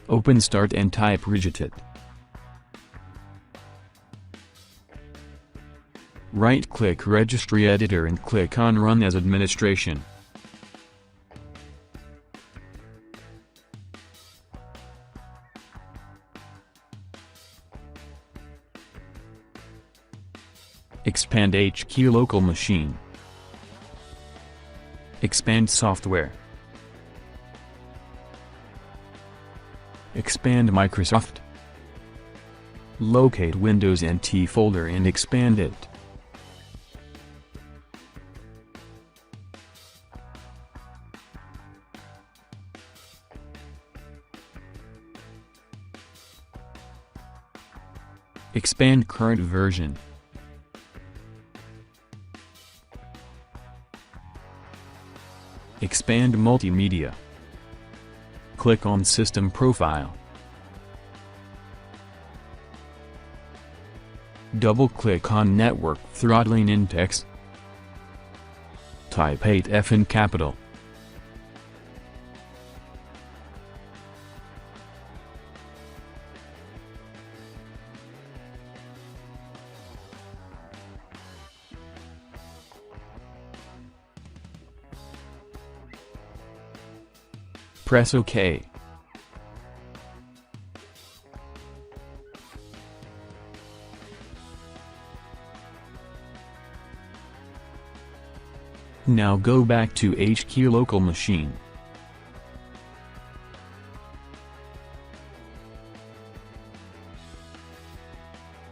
Open Start and type Regedit. Right-click Registry Editor and click on Run as Administration. Expand HQ Local Machine. Expand Software. Expand Microsoft. Locate Windows NT folder and expand it. Expand current version. Expand multimedia. Click on System Profile. Double-click on Network Throttling Index. Type 8F in capital. Press OK. Now go back to HQ Local Machine.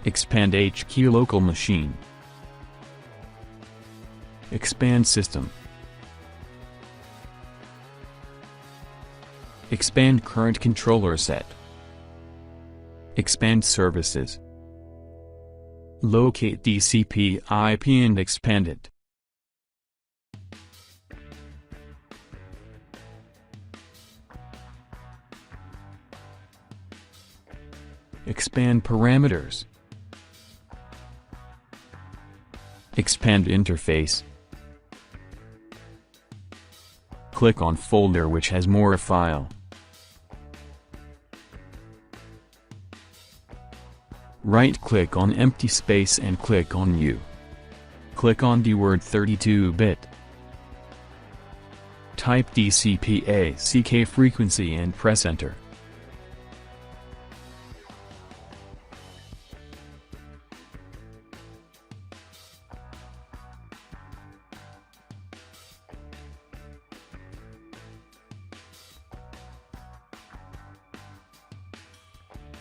Expand HQ Local Machine. Expand System. Expand current controller set. Expand services. Locate TCP IP and expand it. Expand parameters. Expand interface. Click on folder which has more file. Right-click on empty space and click on New. Click on DWORD 32-bit. Type TCP/ACK frequency and press Enter.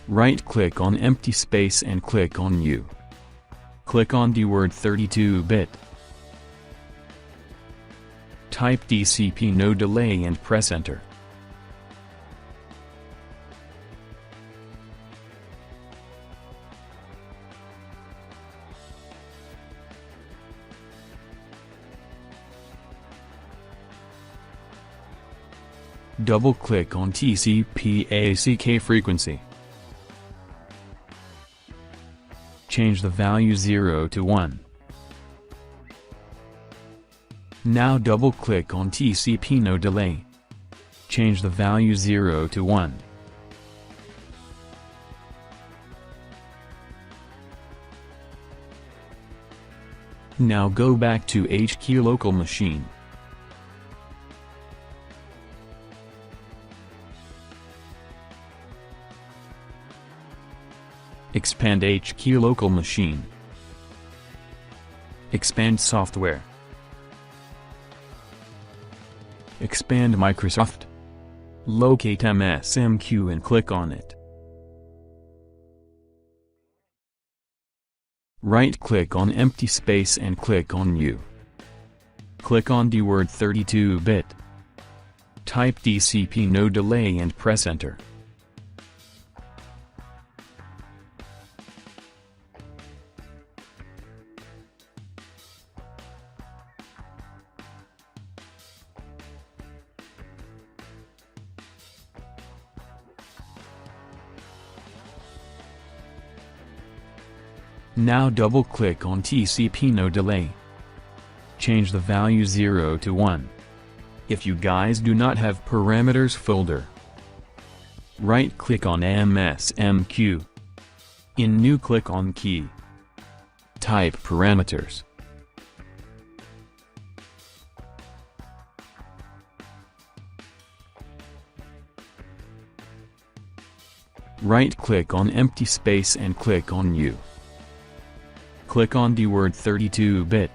Right-click on empty space and click on New. Click on DWORD 32-bit. Type TCP no delay and press Enter. Double-click on TCP/ACK frequency. Change the value 0 to 1. Now double-click on TCP no delay. Change the value 0 to 1. Now go back to HQ Local Machine. Expand HQ Local Machine. Expand Software. Expand Microsoft. Locate MSMQ and click on it. Right-click on empty space and click on New. Click on DWORD 32-bit. Type TCP no delay and press Enter. Now double-click on TCP no delay. Change the value 0 to 1. If you guys do not have parameters folder, Right-click on MSMQ. In New, click on Key. Type parameters. Right-click on empty space and click on New. Click on the word 32-bit.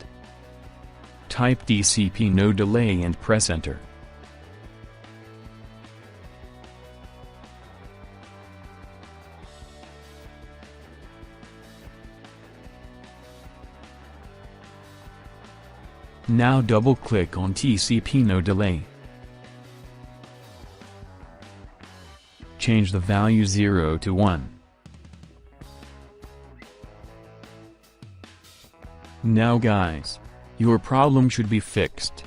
Type DCP no delay and press enter. Now double-click on TCP no delay. Change the value 0 to 1. Now guys, your problem should be fixed.